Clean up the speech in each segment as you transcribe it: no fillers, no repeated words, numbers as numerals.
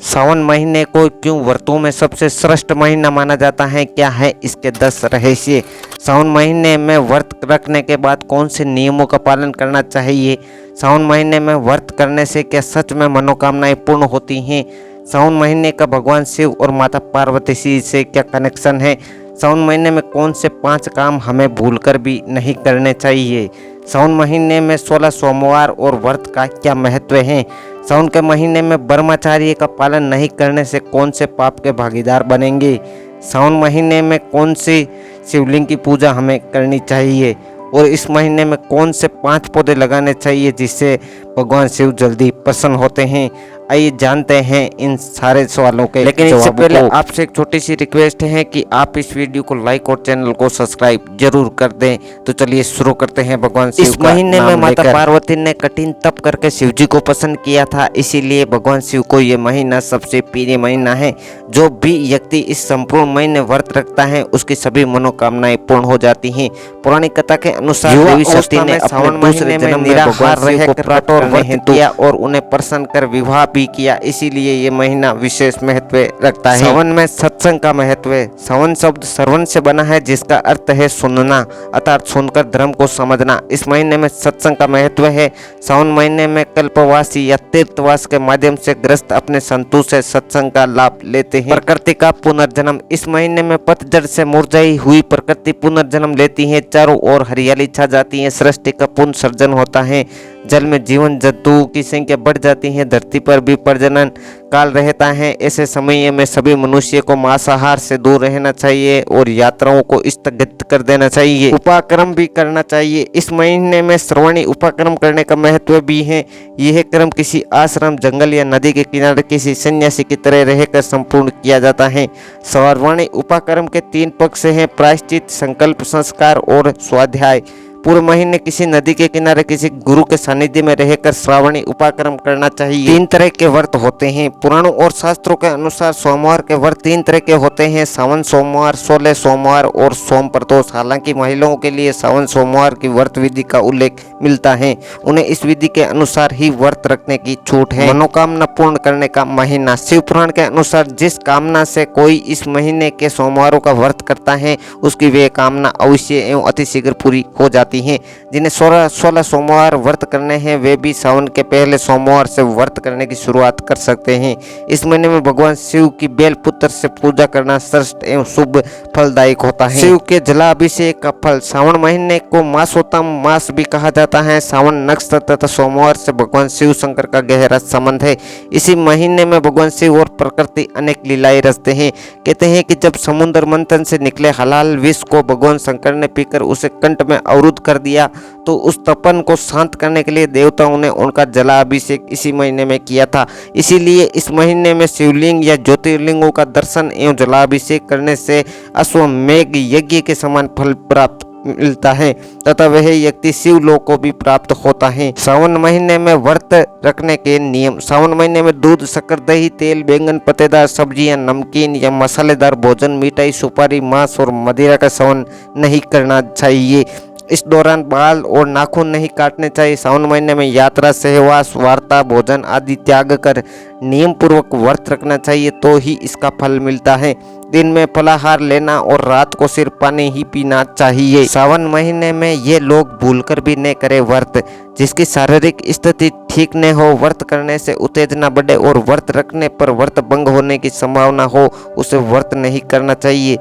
सावन महीने को क्यों व्रतों में सबसे श्रेष्ठ महीना माना जाता है, क्या है इसके 10 रहस्य। सावन महीने में व्रत रखने के बाद कौन से नियमों का पालन करना चाहिए। सावन महीने में व्रत करने से क्या सच में मनोकामनाएं पूर्ण होती हैं। सावन महीने का भगवान शिव और माता पार्वती से क्या कनेक्शन है। सावन महीने में कौन से 5 काम हमें भूलकर भी नहीं करने चाहिए। सावन महीने में 16 सोमवार और व्रत का क्या महत्व है। सावन के महीने में ब्रह्मचर्य का पालन नहीं करने से कौन से पाप के भागीदार बनेंगे। सावन महीने में कौन सी शिवलिंग की पूजा हमें करनी चाहिए और इस महीने में कौन से 5 पौधे लगाने चाहिए जिससे भगवान शिव जल्दी प्रसन्न होते हैं। आइए जानते हैं इन सारे सवालों के लेकिन इससे पहले आपसे एक छोटी सी रिक्वेस्ट है कि आप इस वीडियो को लाइक और चैनल को सब्सक्राइब जरूर कर दें। तो चलिए शुरू करते हैं। भगवान शिव इस महीने में माता पार्वती ने कठिन तप करके शिव जी को प्रसन्न किया था, इसीलिए भगवान शिव को ये महीना सबसे प्रिय महीना है। जो भी व्यक्ति इस संपूर्ण महीने व्रत रखता है उसकी सभी मनोकामनाएं पूर्ण हो जाती हैं। पौराणिक कथा के अनुसार देवी सती ने सावन महीने में निराहार रहकर व्रत किया और उन्हें प्रसन्न कर विवाह भी किया, इसीलिए ये महीना विशेष महत्व रखता है। सावन में सत्संग का महत्व है। सावन शब्द श्रवण से बना है जिसका अर्थ है सुनना, अर्थात सुनकर धर्म को समझना। इस महीने में सत्संग का महत्व है। सावन महीने में कल्पवासी या तीर्थवास के माध्यम से ग्रस्त अपने संतों से सत्संग का लाभ लेते हैं। प्रकृति का पुनर्जन्म। इस महीने में पतझड़ से मुरझाई हुई प्रकृति पुनर्जन्म लेती है, चारों ओर हरियाली छा जाती है, सृष्टि का पुनः सर्जन होता है, जल में जीवन जंतुओं की संख्या बढ़ जाती है, धरती पर भी प्रजनन काल रहता है। ऐसे समय में सभी मनुष्य को मांसाहार से दूर रहना चाहिए और यात्राओं को स्थगित कर देना चाहिए। उपाक्रम भी करना चाहिए। इस महीने में श्रवणी उपाक्रम करने का महत्व भी है। यह क्रम किसी आश्रम, जंगल या नदी के किनारे किसी सन्यासी की तरह रहकर संपूर्ण किया जाता है। श्रवणी उपाक्रम के 3 पक्ष हैं: प्रायश्चित, संकल्प, संस्कार और स्वाध्याय। पूरे महीने किसी नदी के किनारे किसी गुरु के सानिध्य में रहकर श्रावणी उपाक्रम करना चाहिए। 3 तरह के व्रत होते हैं। पुराणों और शास्त्रों के अनुसार सोमवार के व्रत 3 तरह के होते हैं: सावन सोमवार, 16 सोमवार और सोम प्रदोष। हालांकि महिलाओं के लिए सावन सोमवार की व्रत विधि का उल्लेख मिलता है, उन्हें इस विधि के अनुसार ही व्रत रखने की छूट है। मनोकामना पूर्ण करने का महीना। शिव पुराण के अनुसार जिस कामना से कोई इस महीने के सोमवारों का व्रत करता है उसकी वे कामना अवश्य एवं अतिशीघ्र पूरी हो जाती हैं। जिन्हें 16 सोमवार व्रत करने हैं वे भी सावन के पहले सोमवार से व्रत करने की शुरुआत कर सकते हैं। इस महीने में भगवान शिव की बेलपुत्र से पूजा करना श्रेष्ठ एवं शुभ फलदायक होता है। शिव के जलाभिषेक का फल। सावन महीने को मासोत्तम मास भी कहा जाता है। सावन नक्षत्र तथा सोमवार से भगवान शिव शंकर का गहरा संबंध है। इसी महीने में भगवान शिव और प्रकृति अनेक लीलाएं रचते हैं। कहते हैं कि जब समुद्र मंथन से निकले हलाल विष को भगवान शंकर ने पीकर उसे कंठ में अवरुद्ध कर दिया, तो उस तपन को शांत करने के लिए देवताओं ने उनका जलाभिषेक इसी महीने में किया था। इसीलिए इस महीने में शिवलिंग या ज्योतिर्लिंगों का दर्शन एवं जलाभिषेक करने से अश्वमेघ यज्ञ के समान फल प्राप्त मिलता है तथा वह व्यक्ति शिवलोक को भी प्राप्त होता है। सावन महीने में व्रत रखने के नियम। सावन महीने में दूध, शक्कर, दही, तेल, बैंगन, पत्तेदार सब्जियां, नमकीन या मसालेदार भोजन, मिठाई, सुपारी, मांस और मदिरा का सेवन नहीं करना चाहिए। इस दौरान बाल और नाखून नहीं काटने चाहिए। सावन महीने में यात्रा, सहवास, वार्ता, भोजन आदि त्याग कर नियम पूर्वक व्रत रखना चाहिए, तो ही इसका फल मिलता है। दिन में फलाहार लेना और रात को सिर्फ पानी ही पीना चाहिए। सावन महीने में ये लोग भूलकर भी न करें व्रत जिसकी शारीरिक स्थिति ठीक न हो। व्रत करने से उत्तेजना बढ़े और व्रत रखने पर व्रत भंग होने की संभावना हो, उसे व्रत नहीं करना चाहिए।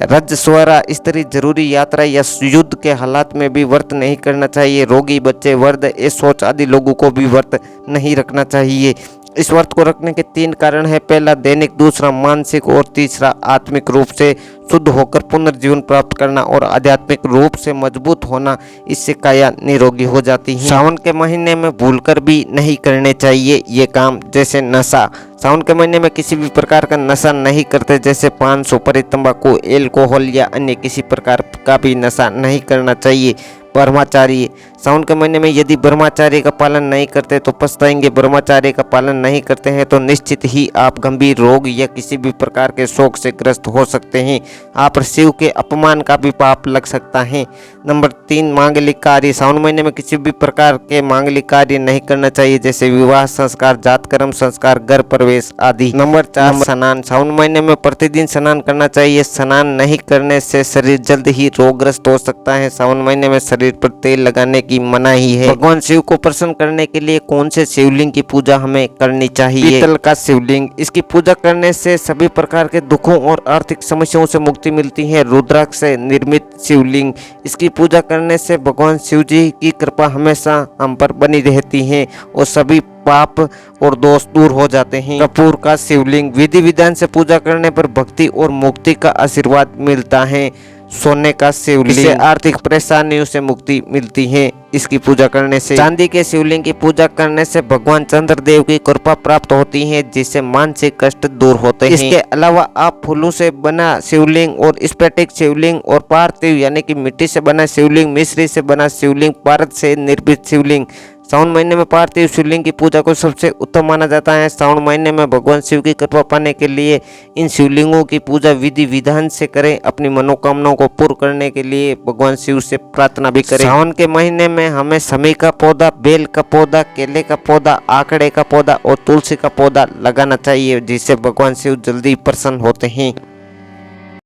रजस्वला स्त्री, जरूरी यात्रा या युद्ध के हालात में भी व्रत नहीं करना चाहिए। रोगी, बच्चे, वृद्ध, शौच आदि लोगों को भी व्रत नहीं रखना चाहिए। इस व्रत को रखने के 3 कारण हैं: पहला दैनिक, दूसरा मानसिक और तीसरा आत्मिक रूप से शुद्ध होकर पुनर्जीवन प्राप्त करना और आध्यात्मिक रूप से मजबूत होना। इससे काया निरोगी हो जाती है। सावन के महीने में भूलकर भी नहीं करने चाहिए ये काम, जैसे नशा। सावन के महीने में किसी भी प्रकार का नशा नहीं करते, जैसे पान, सुपारी, तंबाकू, एल्कोहल या अन्य किसी प्रकार का भी नशा नहीं करना चाहिए। ब्रह्मचारी। सावन के महीने में यदि ब्रह्मचार्य का पालन नहीं करते तो पछताएंगे। ब्रह्मचार्य का पालन नहीं करते हैं तो निश्चित ही आप गंभीर रोग या किसी भी प्रकार के शोक से ग्रस्त हो सकते हैं। आप शिव के अपमान का भी पाप लग सकता है। नंबर 3, मांगलिक कार्य। सावन महीने में किसी भी प्रकार के मांगलिक कार्य नहीं करना चाहिए, जैसे विवाह संस्कार, जातकर्म संस्कार, घर प्रवेश आदि। नंबर 4, स्नान। सावन महीने में प्रतिदिन स्नान करना चाहिए। स्नान नहीं करने से शरीर जल्द ही रोगग्रस्त हो सकता है। सावन महीने में शरीर पर तेल लगाने की मनाही है। भगवान शिव को प्रसन्न करने के लिए कौन से शिवलिंग की पूजा हमें करनी चाहिए? पीतल का शिवलिंग। इसकी पूजा करने से सभी प्रकार के दुखों और आर्थिक समस्याओं से मुक्ति मिलती है। रुद्राक्ष से निर्मित शिवलिंग। इसकी पूजा करने से भगवान शिव जी की कृपा हमेशा हम पर बनी रहती है और सभी पाप और दोष दूर हो जाते हैं। कपूर का शिवलिंग। विधि विधान से पूजा करने पर भक्ति और मुक्ति का आशीर्वाद मिलता है। सोने का शिवलिंग। इससे आर्थिक परेशानियों से मुक्ति मिलती है इसकी पूजा करने से। चांदी के शिवलिंग की पूजा करने से भगवान चंद्रदेव की कृपा प्राप्त होती है, जिससे मानसिक कष्ट दूर होते हैं। इसके अलावा आप फूलों से बना शिवलिंग और स्फटिक शिवलिंग और पार्थिव यानी कि मिट्टी से बना शिवलिंग, मिश्री से बना शिवलिंग, पारद से निर्मित शिवलिंग। सावन महीने में पार्थिव शिवलिंग की पूजा को सबसे उत्तम माना जाता है। सावन महीने में भगवान शिव की कृपा पाने के लिए इन शिवलिंगों की पूजा विधि विधान से करें। अपनी मनोकामनाओं को पूर्ण करने के लिए भगवान शिव से प्रार्थना भी करें। सावन के महीने में हमें समी का पौधा, बेल का पौधा, केले का पौधा, आकड़े का पौधा और तुलसी का पौधा लगाना चाहिए, जिससे भगवान शिव जल्दी प्रसन्न होते हैं।